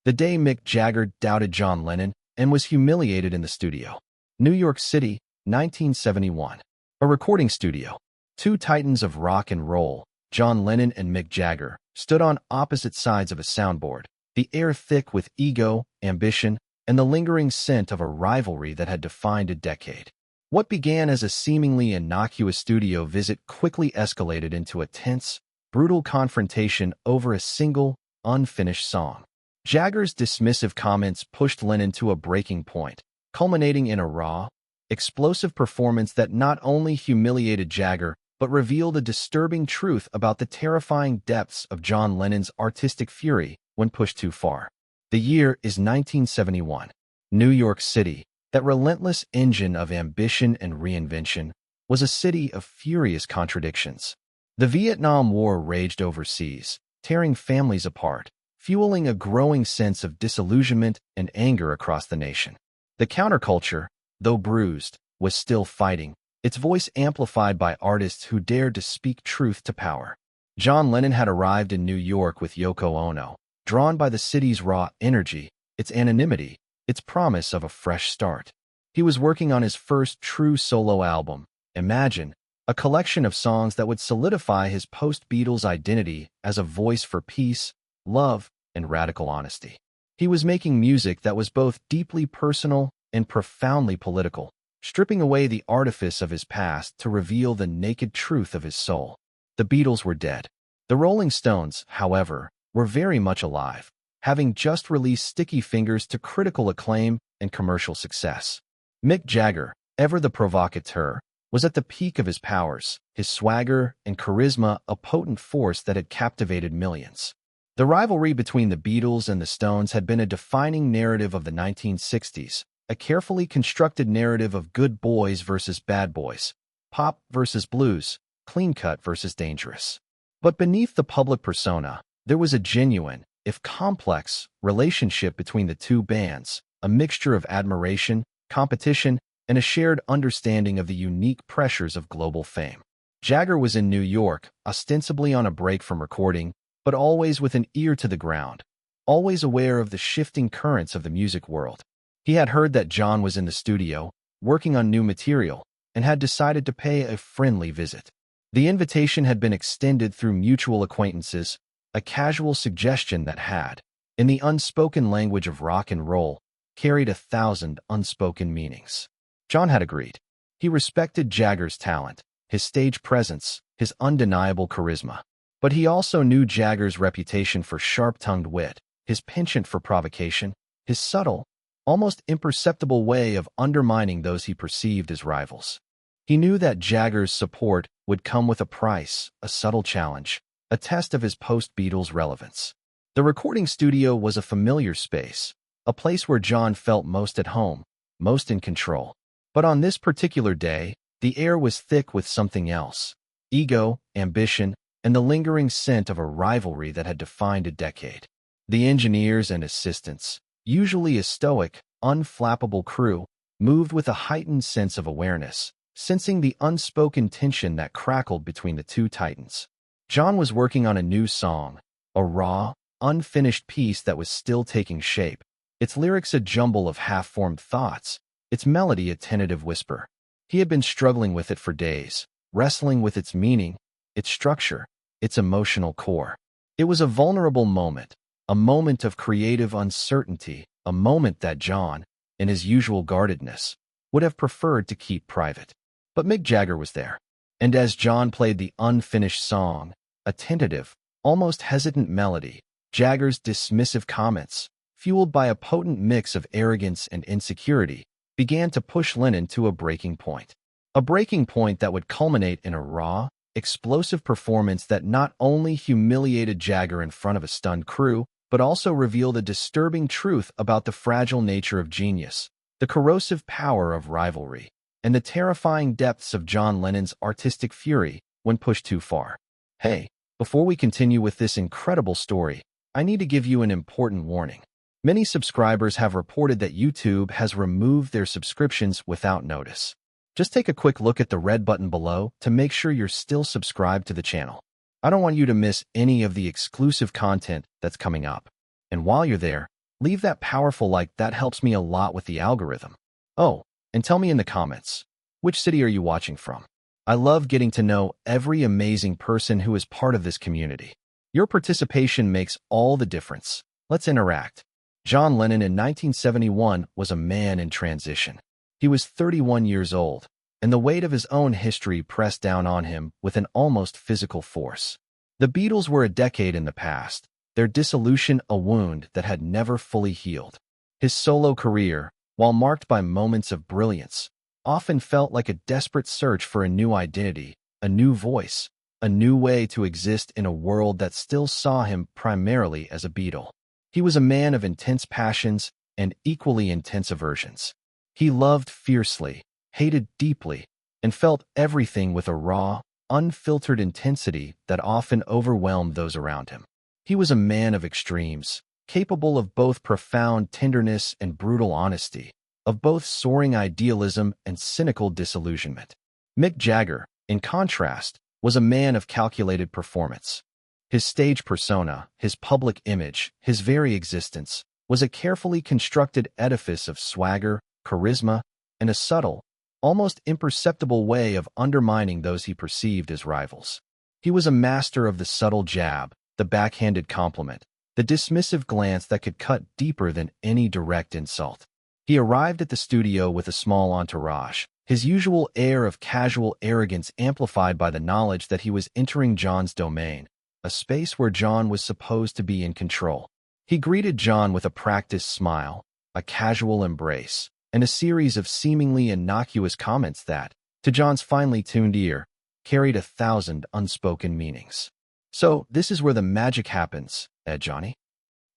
The day Mick Jagger doubted John Lennon and was humiliated in the studio. New York City, 1971. A recording studio. Two titans of rock and roll, John Lennon and Mick Jagger, stood on opposite sides of a soundboard, the air thick with ego, ambition, and the lingering scent of a rivalry that had defined a decade. What began as a seemingly innocuous studio visit quickly escalated into a tense, brutal confrontation over a single, unfinished song. Jagger's dismissive comments pushed Lennon to a breaking point, culminating in a raw, explosive performance that not only humiliated Jagger but revealed a disturbing truth about the terrifying depths of John Lennon's artistic fury when pushed too far. The year is 1971. New York City, that relentless engine of ambition and reinvention, was a city of furious contradictions. The Vietnam War raged overseas, tearing families apart, fueling a growing sense of disillusionment and anger across the nation. The counterculture, though bruised, was still fighting, its voice amplified by artists who dared to speak truth to power. John Lennon had arrived in New York with Yoko Ono, drawn by the city's raw energy, its anonymity, its promise of a fresh start. He was working on his first true solo album, Imagine, a collection of songs that would solidify his post-Beatles identity as a voice for peace, love, and radical honesty. He was making music that was both deeply personal and profoundly political, stripping away the artifice of his past to reveal the naked truth of his soul. The Beatles were dead. The Rolling Stones, however, were very much alive, having just released Sticky Fingers to critical acclaim and commercial success. Mick Jagger, ever the provocateur, was at the peak of his powers, his swagger and charisma a potent force that had captivated millions. The rivalry between the Beatles and the Stones had been a defining narrative of the 1960s, a carefully constructed narrative of good boys versus bad boys, pop versus blues, clean-cut versus dangerous. But beneath the public persona, there was a genuine, if complex, relationship between the two bands, a mixture of admiration, competition, and a shared understanding of the unique pressures of global fame. Jagger was in New York, ostensibly on a break from recording, but always with an ear to the ground, always aware of the shifting currents of the music world. He had heard that John was in the studio, working on new material, and had decided to pay a friendly visit. The invitation had been extended through mutual acquaintances, a casual suggestion that had, in the unspoken language of rock and roll, carried 1,000 unspoken meanings. John had agreed. He respected Jagger's talent, his stage presence, his undeniable charisma. But he also knew Jagger's reputation for sharp-tongued wit, his penchant for provocation, his subtle, almost imperceptible way of undermining those he perceived as rivals. He knew that Jagger's support would come with a price, a subtle challenge, a test of his post-Beatles relevance. The recording studio was a familiar space, a place where John felt most at home, most in control. But on this particular day, the air was thick with something else: ego, ambition, and the lingering scent of a rivalry that had defined a decade. The engineers and assistants, usually a stoic, unflappable crew, moved with a heightened sense of awareness, sensing the unspoken tension that crackled between the two titans. John was working on a new song, a raw, unfinished piece that was still taking shape, its lyrics a jumble of half-formed thoughts, its melody a tentative whisper. He had been struggling with it for days, wrestling with its meaning, its structure, its emotional core. It was a vulnerable moment, a moment of creative uncertainty, a moment that John, in his usual guardedness, would have preferred to keep private. But Mick Jagger was there, and as John played the unfinished song, a tentative, almost hesitant melody, Jagger's dismissive comments, fueled by a potent mix of arrogance and insecurity, began to push Lennon to a breaking point. A breaking point that would culminate in a raw, explosive performance that not only humiliated Jagger in front of a stunned crew, but also revealed a disturbing truth about the fragile nature of genius, the corrosive power of rivalry, and the terrifying depths of John Lennon's artistic fury when pushed too far. Hey, before we continue with this incredible story, I need to give you an important warning. Many subscribers have reported that YouTube has removed their subscriptions without notice. Just take a quick look at the red button below to make sure you're still subscribed to the channel. I don't want you to miss any of the exclusive content that's coming up. And while you're there, Leave that powerful like that helps me a lot with the algorithm. Oh, and tell me in the comments, which city are you watching from? I love getting to know every amazing person who is part of this community. Your participation makes all the difference. Let's interact. John Lennon in 1971 was a man in transition. He was 31 years old, and the weight of his own history pressed down on him with an almost physical force. The Beatles were a decade in the past, their dissolution a wound that had never fully healed. His solo career, while marked by moments of brilliance, often felt like a desperate search for a new identity, a new voice, a new way to exist in a world that still saw him primarily as a Beatle. He was a man of intense passions and equally intense aversions. He loved fiercely, hated deeply, and felt everything with a raw, unfiltered intensity that often overwhelmed those around him. He was a man of extremes, capable of both profound tenderness and brutal honesty, of both soaring idealism and cynical disillusionment. Mick Jagger, in contrast, was a man of calculated performance. His stage persona, his public image, his very existence, was a carefully constructed edifice of swagger, charisma, and a subtle, almost imperceptible way of undermining those he perceived as rivals. He was a master of the subtle jab, the backhanded compliment, the dismissive glance that could cut deeper than any direct insult. He arrived at the studio with a small entourage, his usual air of casual arrogance amplified by the knowledge that he was entering John's domain, a space where John was supposed to be in control. He greeted John with a practiced smile, a casual embrace, and a series of seemingly innocuous comments that, to John's finely tuned ear, carried 1,000 unspoken meanings. "So, this is where the magic happens, Johnny?"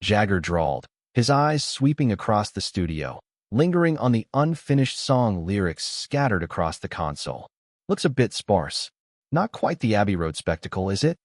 Jagger drawled, his eyes sweeping across the studio, lingering on the unfinished song lyrics scattered across the console. "Looks a bit sparse. Not quite the Abbey Road spectacle, is it?"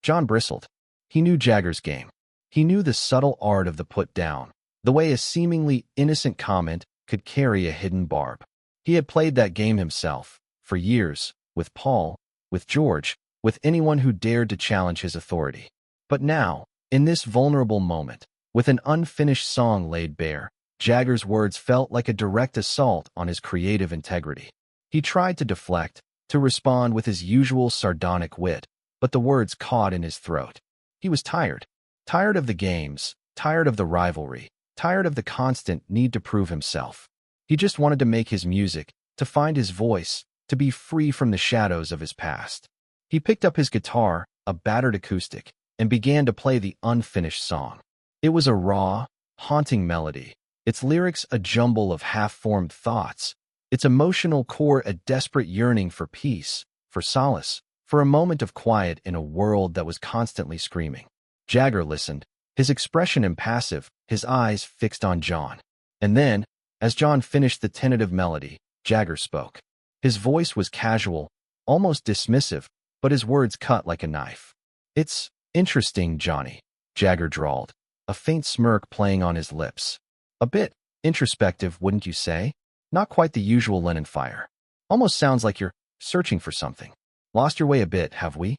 John bristled. He knew Jagger's game. He knew the subtle art of the put-down, the way a seemingly innocent comment could carry a hidden barb. He had played that game himself, for years, with Paul, with George, with anyone who dared to challenge his authority. But now, in this vulnerable moment, with an unfinished song laid bare, Jagger's words felt like a direct assault on his creative integrity. He tried to deflect, to respond with his usual sardonic wit, but the words caught in his throat. He was tired. Tired of the games, tired of the rivalry, tired of the constant need to prove himself. He just wanted to make his music, to find his voice, to be free from the shadows of his past. He picked up his guitar, a battered acoustic, and began to play the unfinished song. It was a raw, haunting melody, its lyrics a jumble of half-formed thoughts, its emotional core a desperate yearning for peace, for solace, for a moment of quiet in a world that was constantly screaming. Jagger listened, his expression impassive, his eyes fixed on John. And then, as John finished the tentative melody, Jagger spoke. His voice was casual, almost dismissive, but his words cut like a knife. "It's interesting, Johnny," Jagger drawled, a faint smirk playing on his lips. "A bit introspective, wouldn't you say? Not quite the usual Lennon fire. Almost sounds like you're searching for something. Lost your way a bit, have we?"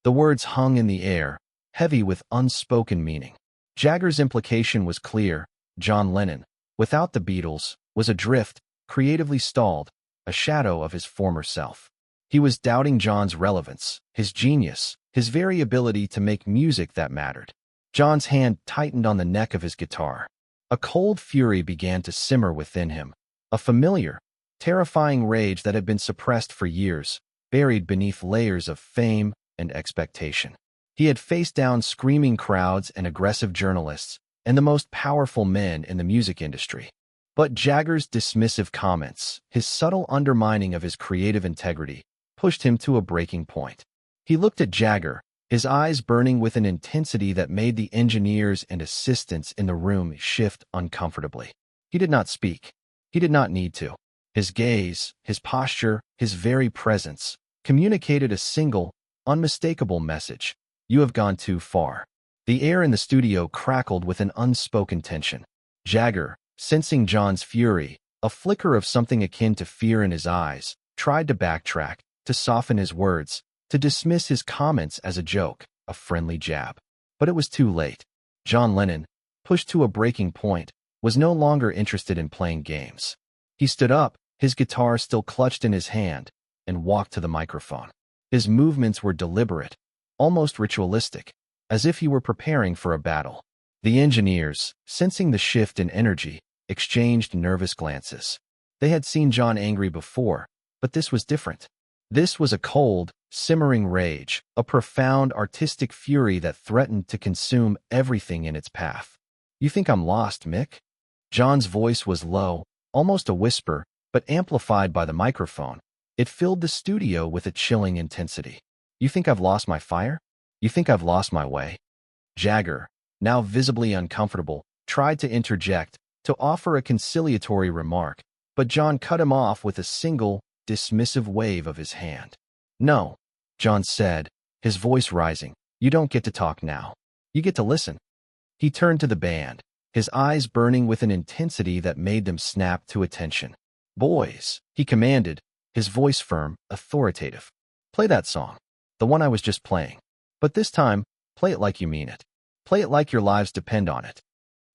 The words hung in the air, heavy with unspoken meaning. Jagger's implication was clear. John Lennon, without the Beatles, was adrift, creatively stalled, a shadow of his former self. He was doubting John's relevance, his genius, his very ability to make music that mattered. John's hand tightened on the neck of his guitar. A cold fury began to simmer within him, a familiar, terrifying rage that had been suppressed for years, buried beneath layers of fame and expectation. He had faced down screaming crowds and aggressive journalists, and the most powerful men in the music industry. But Jagger's dismissive comments, his subtle undermining of his creative integrity, pushed him to a breaking point. He looked at Jagger, his eyes burning with an intensity that made the engineers and assistants in the room shift uncomfortably. He did not speak. He did not need to. His gaze, his posture, his very presence communicated a single, unmistakable message. "You have gone too far." The air in the studio crackled with an unspoken tension. Jagger, sensing John's fury, a flicker of something akin to fear in his eyes, tried to backtrack, to soften his words, to dismiss his comments as a joke, a friendly jab. But it was too late. John Lennon, pushed to a breaking point, was no longer interested in playing games. He stood up, his guitar still clutched in his hand, and walked to the microphone. His movements were deliberate, almost ritualistic, as if he were preparing for a battle. The engineers, sensing the shift in energy, exchanged nervous glances. They had seen John angry before, but this was different. This was a cold, simmering rage, a profound artistic fury that threatened to consume everything in its path. "You think I'm lost, Mick?" John's voice was low, almost a whisper, but amplified by the microphone. It filled the studio with a chilling intensity. "You think I've lost my fire? You think I've lost my way?" Jagger, now visibly uncomfortable, tried to interject, to offer a conciliatory remark, but John cut him off with a single, dismissive wave of his hand. "No," John said, his voice rising. "You don't get to talk now. You get to listen." He turned to the band, his eyes burning with an intensity that made them snap to attention. "Boys," he commanded, his voice firm, authoritative. "Play that song, the one I was just playing. But this time, play it like you mean it. Play it like your lives depend on it."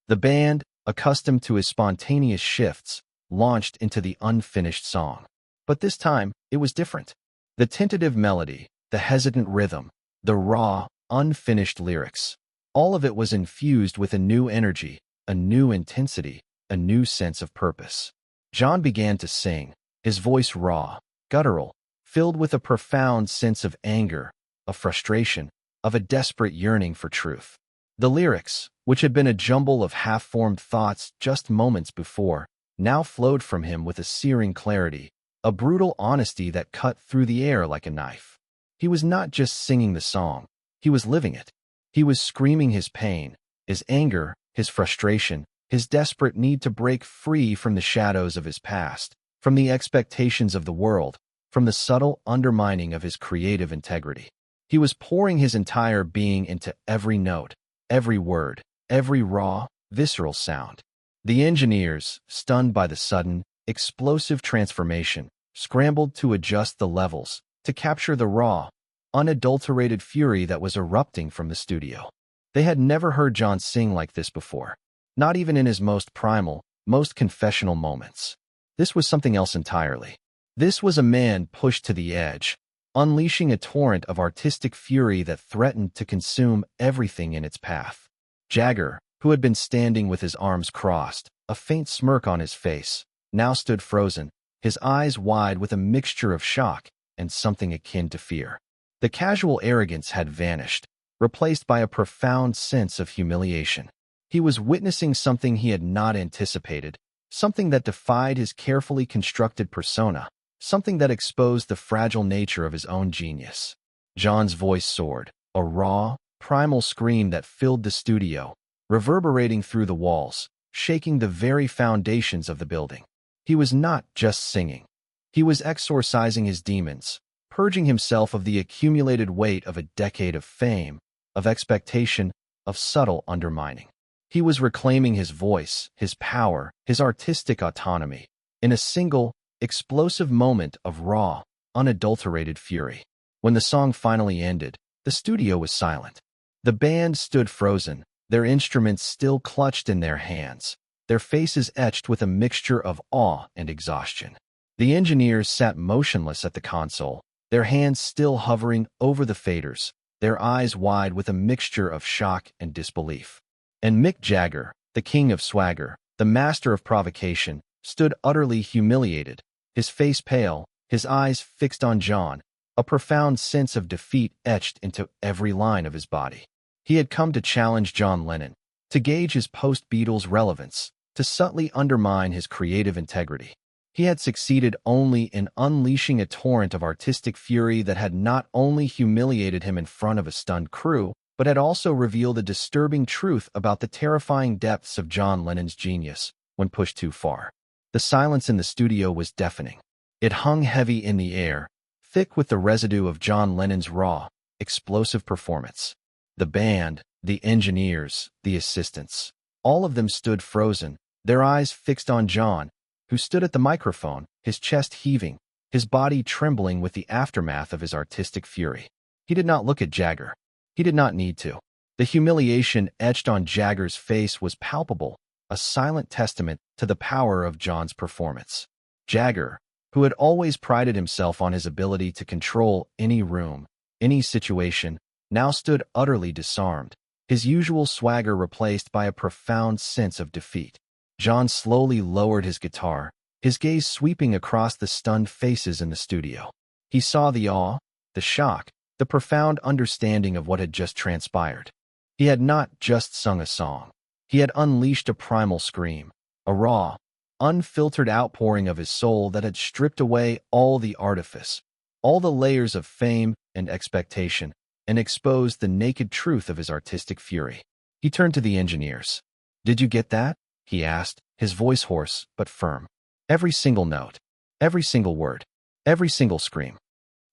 The band, accustomed to his spontaneous shifts, launched into the unfinished song. But this time, it was different. The tentative melody, the hesitant rhythm, the raw, unfinished lyrics, all of it was infused with a new energy, a new intensity, a new sense of purpose. John began to sing, his voice raw, guttural, filled with a profound sense of anger, of frustration, of a desperate yearning for truth. The lyrics, which had been a jumble of half-formed thoughts just moments before, now flowed from him with a searing clarity, a brutal honesty that cut through the air like a knife. He was not just singing the song, he was living it. He was screaming his pain, his anger, his frustration, his desperate need to break free from the shadows of his past, from the expectations of the world, from the subtle undermining of his creative integrity. He was pouring his entire being into every note, every word, every raw, visceral sound. The engineers, stunned by the sudden, explosive transformation, scrambled to adjust the levels, to capture the raw, unadulterated fury that was erupting from the studio. They had never heard John sing like this before, not even in his most primal, most confessional moments. This was something else entirely. This was a man pushed to the edge, unleashing a torrent of artistic fury that threatened to consume everything in its path. Jagger, who had been standing with his arms crossed, a faint smirk on his face, now stood frozen, his eyes wide with a mixture of shock and something akin to fear. The casual arrogance had vanished, replaced by a profound sense of humiliation. He was witnessing something he had not anticipated, something that defied his carefully constructed persona, something that exposed the fragile nature of his own genius. John's voice soared, a raw, primal scream that filled the studio, reverberating through the walls, shaking the very foundations of the building. He was not just singing. He was exorcising his demons, purging himself of the accumulated weight of a decade of fame, of expectation, of subtle undermining. He was reclaiming his voice, his power, his artistic autonomy, in a single, explosive moment of raw, unadulterated fury. When the song finally ended, the studio was silent. The band stood frozen, their instruments still clutched in their hands, their faces etched with a mixture of awe and exhaustion. The engineers sat motionless at the console, their hands still hovering over the faders, their eyes wide with a mixture of shock and disbelief. And Mick Jagger, the king of swagger, the master of provocation, stood utterly humiliated, his face pale, his eyes fixed on John, a profound sense of defeat etched into every line of his body. He had come to challenge John Lennon, to gauge his post-Beatles relevance, to subtly undermine his creative integrity. He had succeeded only in unleashing a torrent of artistic fury that had not only humiliated him in front of a stunned crew, but had also revealed a disturbing truth about the terrifying depths of John Lennon's genius when pushed too far. The silence in the studio was deafening. It hung heavy in the air, thick with the residue of John Lennon's raw, explosive performance. The band, the engineers, the assistants, all of them stood frozen, their eyes fixed on John, who stood at the microphone, his chest heaving, his body trembling with the aftermath of his artistic fury. He did not look at Jagger. He did not need to. The humiliation etched on Jagger's face was palpable, a silent testament to the power of John's performance. Jagger, who had always prided himself on his ability to control any room, any situation, now stood utterly disarmed, his usual swagger replaced by a profound sense of defeat. John slowly lowered his guitar, his gaze sweeping across the stunned faces in the studio. He saw the awe, the shock, the profound understanding of what had just transpired. He had not just sung a song. He had unleashed a primal scream, a raw, unfiltered outpouring of his soul that had stripped away all the artifice, all the layers of fame and expectation, and exposed the naked truth of his artistic fury. He turned to the engineers. "Did you get that?" he asked, his voice hoarse but firm. "Every single note, every single word, every single scream."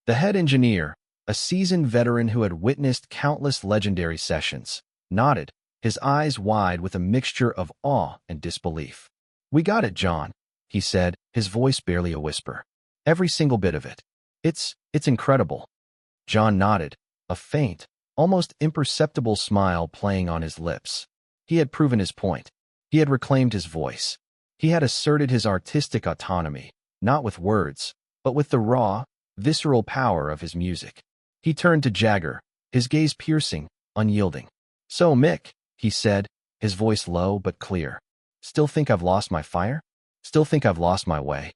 The head engineer, a seasoned veteran who had witnessed countless legendary sessions, nodded, his eyes wide with a mixture of awe and disbelief. "We got it, John," he said, his voice barely a whisper. "Every single bit of it. It's incredible." John nodded, a faint, almost imperceptible smile playing on his lips. He had proven his point. He had reclaimed his voice. He had asserted his artistic autonomy, not with words, but with the raw, visceral power of his music. He turned to Jagger, his gaze piercing, unyielding. "So, Mick," he said, his voice low but clear, "still think I've lost my fire? Still think I've lost my way?"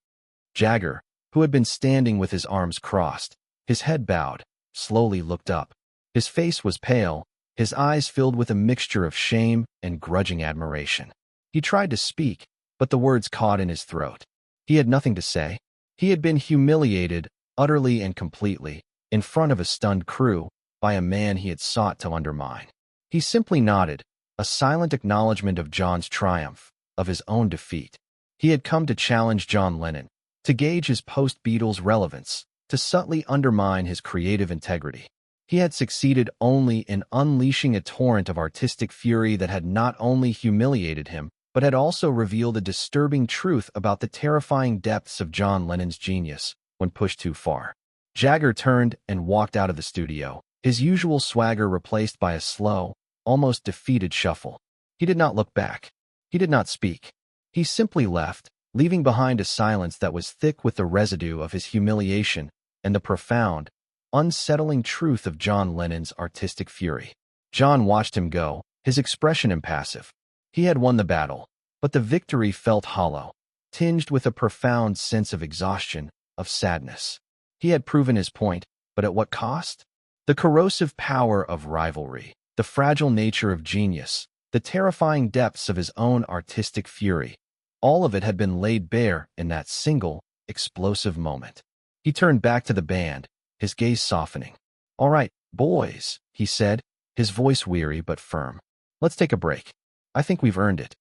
Jagger, who had been standing with his arms crossed, his head bowed, slowly looked up. His face was pale, his eyes filled with a mixture of shame and grudging admiration. He tried to speak, but the words caught in his throat. He had nothing to say. He had been humiliated, utterly and completely, in front of a stunned crew, by a man he had sought to undermine. He simply nodded, a silent acknowledgement of John's triumph, of his own defeat. He had come to challenge John Lennon, to gauge his post-Beatles relevance, to subtly undermine his creative integrity. He had succeeded only in unleashing a torrent of artistic fury that had not only humiliated him, but had also revealed a disturbing truth about the terrifying depths of John Lennon's genius when pushed too far. Jagger turned and walked out of the studio, his usual swagger replaced by a slow, almost defeated shuffle. He did not look back. He did not speak. He simply left, leaving behind a silence that was thick with the residue of his humiliation and the profound, unsettling truth of John Lennon's artistic fury. John watched him go, his expression impassive. He had won the battle, but the victory felt hollow, tinged with a profound sense of exhaustion, of sadness. He had proven his point, but at what cost? The corrosive power of rivalry, the fragile nature of genius, the terrifying depths of his own artistic fury, all of it had been laid bare in that single, explosive moment. He turned back to the band, his gaze softening. "All right, boys," he said, his voice weary but firm. "Let's take a break. I think we've earned it."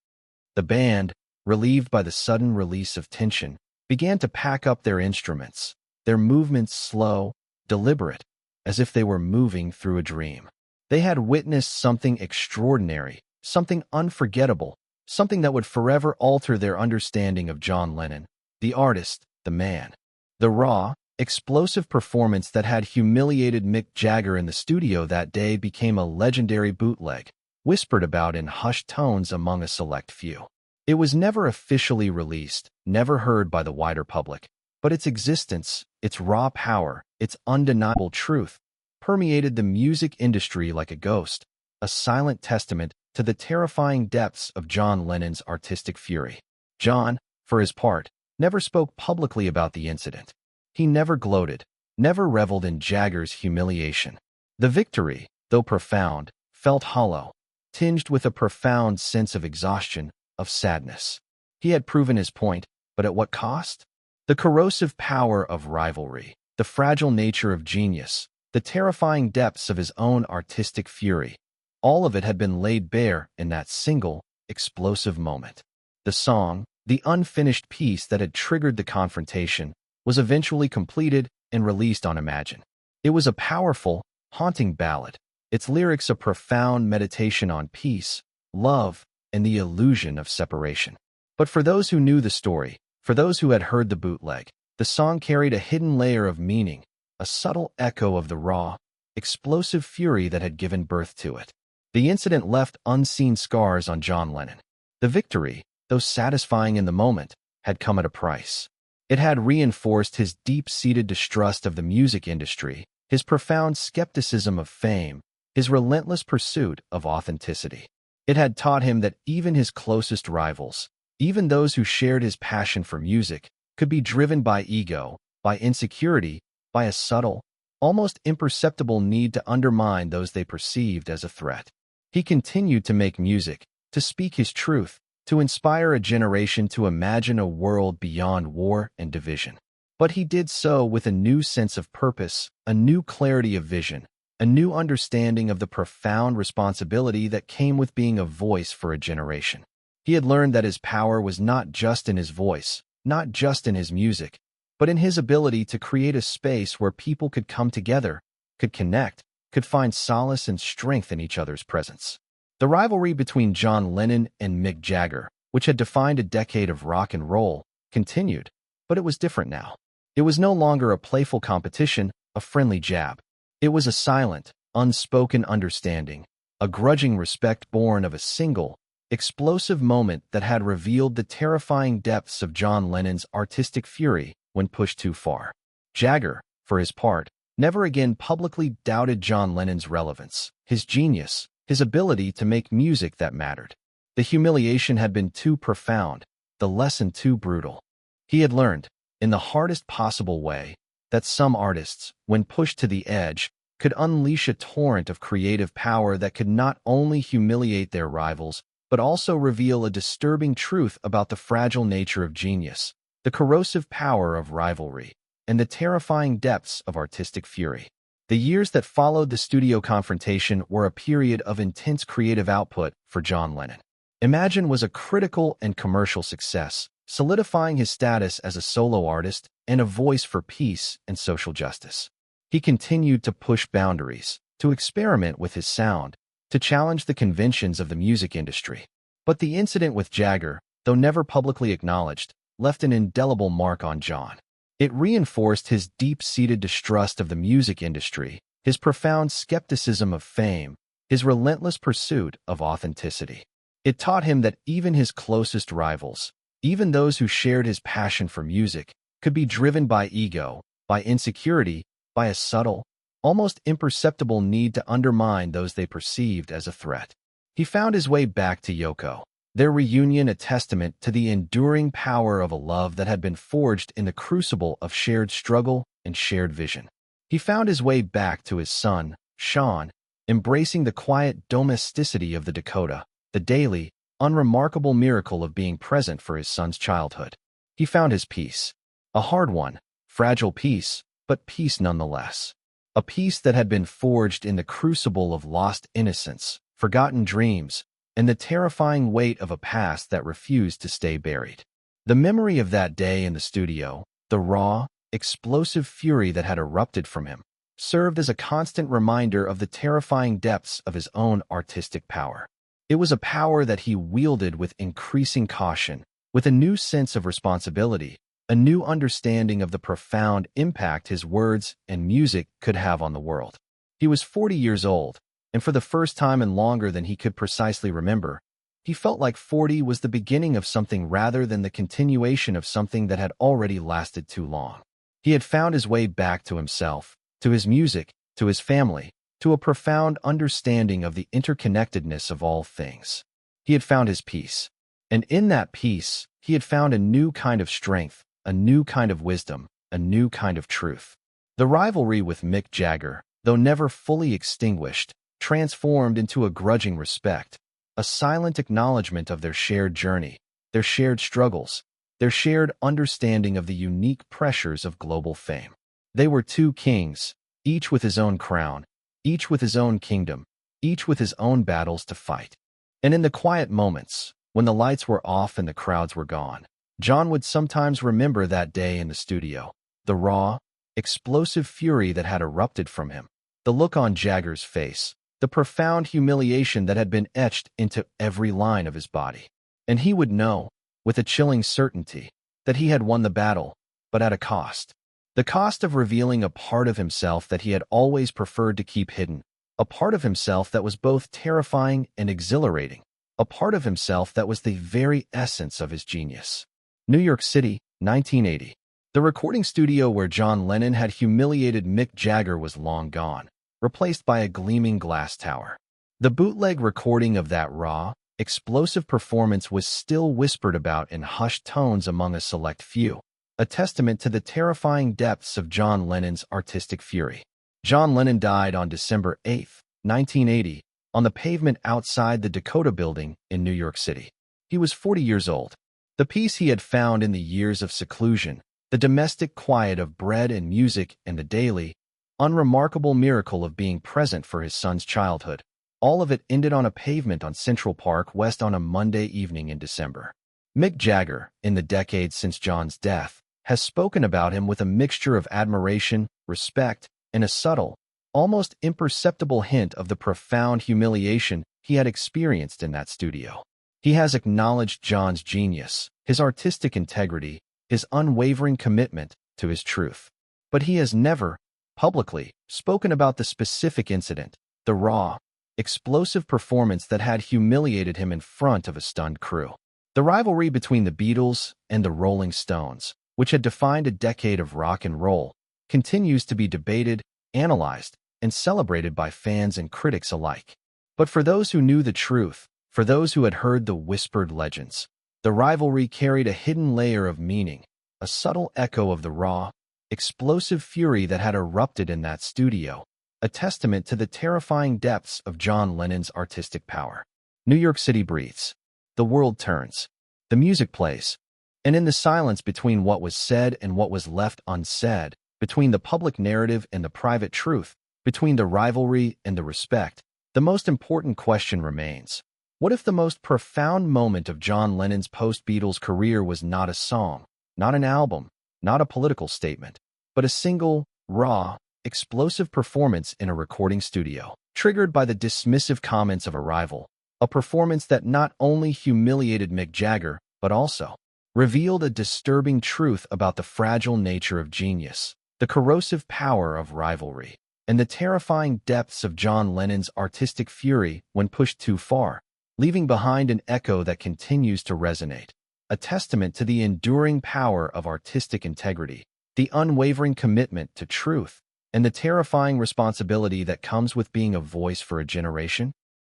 The band, relieved by the sudden release of tension, began to pack up their instruments, their movements slow, deliberate, as if they were moving through a dream. They had witnessed something extraordinary, something unforgettable, something that would forever alter their understanding of John Lennon, the artist, the man. The raw, explosive performance that had humiliated Mick Jagger in the studio that day became a legendary bootleg, whispered about in hushed tones among a select few. It was never officially released, never heard by the wider public, but its existence, its raw power, its undeniable truth, permeated the music industry like a ghost, a silent testament to the terrifying depths of John Lennon's artistic fury. John, for his part, never spoke publicly about the incident. He never gloated, never reveled in Jagger's humiliation. The victory, though profound, felt hollow, tinged with a profound sense of exhaustion, of sadness. He had proven his point, but at what cost? The corrosive power of rivalry, the fragile nature of genius, the terrifying depths of his own artistic fury, all of it had been laid bare in that single, explosive moment. The song, the unfinished piece that had triggered the confrontation, was eventually completed and released on Imagine. It was a powerful, haunting ballad, its lyrics a profound meditation on peace, love, and the illusion of separation. But for those who knew the story, for those who had heard the bootleg, the song carried a hidden layer of meaning, a subtle echo of the raw, explosive fury that had given birth to it. The incident left unseen scars on John Lennon. The victory, though satisfying in the moment, had come at a price. It had reinforced his deep-seated distrust of the music industry, his profound skepticism of fame, his relentless pursuit of authenticity. It had taught him that even his closest rivals, even those who shared his passion for music, could be driven by ego, by insecurity, by a subtle, almost imperceptible need to undermine those they perceived as a threat. He continued to make music, to speak his truth, to inspire a generation to imagine a world beyond war and division. But he did so with a new sense of purpose, a new clarity of vision, a new understanding of the profound responsibility that came with being a voice for a generation. He had learned that his power was not just in his voice, not just in his music, but in his ability to create a space where people could come together, could connect, could find solace and strength in each other's presence. The rivalry between John Lennon and Mick Jagger, which had defined a decade of rock and roll, continued, but it was different now. It was no longer a playful competition, a friendly jab. It was a silent, unspoken understanding, a grudging respect born of a single, explosive moment that had revealed the terrifying depths of John Lennon's artistic fury when pushed too far. Jagger, for his part, never again publicly doubted John Lennon's relevance, his genius, his ability to make music that mattered. The humiliation had been too profound, the lesson too brutal. He had learned, in the hardest possible way, that some artists, when pushed to the edge, could unleash a torrent of creative power that could not only humiliate their rivals, but also reveal a disturbing truth about the fragile nature of genius, the corrosive power of rivalry, and the terrifying depths of artistic fury. The years that followed the studio confrontation were a period of intense creative output for John Lennon. Imagine was a critical and commercial success, solidifying his status as a solo artist and a voice for peace and social justice. He continued to push boundaries, to experiment with his sound, to challenge the conventions of the music industry. But the incident with Jagger, though never publicly acknowledged, left an indelible mark on John. It reinforced his deep-seated distrust of the music industry, his profound skepticism of fame, his relentless pursuit of authenticity. It taught him that even his closest rivals, even those who shared his passion for music, could be driven by ego, by insecurity, by a subtle, almost imperceptible need to undermine those they perceived as a threat. He found his way back to Yoko, their reunion a testament to the enduring power of a love that had been forged in the crucible of shared struggle and shared vision. He found his way back to his son, Sean, embracing the quiet domesticity of the Dakota, the daily, unremarkable miracle of being present for his son's childhood. He found his peace. A hard one, fragile peace, but peace nonetheless. A peace that had been forged in the crucible of lost innocence, forgotten dreams, and the terrifying weight of a past that refused to stay buried. The memory of that day in the studio, the raw, explosive fury that had erupted from him, served as a constant reminder of the terrifying depths of his own artistic power. It was a power that he wielded with increasing caution, with a new sense of responsibility, a new understanding of the profound impact his words and music could have on the world. He was 40 years old, and for the first time in longer than he could precisely remember, he felt like 40 was the beginning of something rather than the continuation of something that had already lasted too long. He had found his way back to himself, to his music, to his family, to a profound understanding of the interconnectedness of all things. He had found his peace, and in that peace, he had found a new kind of strength, a new kind of wisdom, a new kind of truth. The rivalry with Mick Jagger, though never fully extinguished, transformed into a grudging respect, a silent acknowledgement of their shared journey, their shared struggles, their shared understanding of the unique pressures of global fame. They were two kings, each with his own crown, each with his own kingdom, each with his own battles to fight. And in the quiet moments, when the lights were off and the crowds were gone, John would sometimes remember that day in the studio, the raw, explosive fury that had erupted from him, the look on Jagger's face, the profound humiliation that had been etched into every line of his body. And he would know, with a chilling certainty, that he had won the battle, but at a cost. The cost of revealing a part of himself that he had always preferred to keep hidden, a part of himself that was both terrifying and exhilarating, a part of himself that was the very essence of his genius. New York City, 1980. The recording studio where John Lennon had humiliated Mick Jagger was long gone, replaced by a gleaming glass tower. The bootleg recording of that raw, explosive performance was still whispered about in hushed tones among a select few, a testament to the terrifying depths of John Lennon's artistic fury. John Lennon died on December 8, 1980, on the pavement outside the Dakota Building in New York City. He was 40 years old. The peace he had found in the years of seclusion, the domestic quiet of bread and music, and the daily, unremarkable miracle of being present for his son's childhood, all of it ended on a pavement on Central Park West on a Monday evening in December. Mick Jagger, in the decades since John's death, has spoken about him with a mixture of admiration, respect, and a subtle, almost imperceptible hint of the profound humiliation he had experienced in that studio. He has acknowledged John's genius, his artistic integrity, his unwavering commitment to his truth. But he has never, publicly, spoken about the specific incident, the raw, explosive performance that had humiliated him in front of a stunned crew. The rivalry between the Beatles and the Rolling Stones, which had defined a decade of rock and roll, continues to be debated, analyzed, and celebrated by fans and critics alike. But for those who knew the truth, for those who had heard the whispered legends, the rivalry carried a hidden layer of meaning, a subtle echo of the raw, explosive fury that had erupted in that studio, a testament to the terrifying depths of John Lennon's artistic power. New York City breathes. The world turns. The music plays. And in the silence between what was said and what was left unsaid, between the public narrative and the private truth, between the rivalry and the respect, the most important question remains. What if the most profound moment of John Lennon's post-Beatles career was not a song, not an album, not a political statement, but a single, raw, explosive performance in a recording studio, triggered by the dismissive comments of a rival, a performance that not only humiliated Mick Jagger, but also revealed a disturbing truth about the fragile nature of genius, the corrosive power of rivalry, and the terrifying depths of John Lennon's artistic fury when pushed too far, leaving behind an echo that continues to resonate, a testament to the enduring power of artistic integrity, the unwavering commitment to truth, and the terrifying responsibility that comes with being a voice for a generation.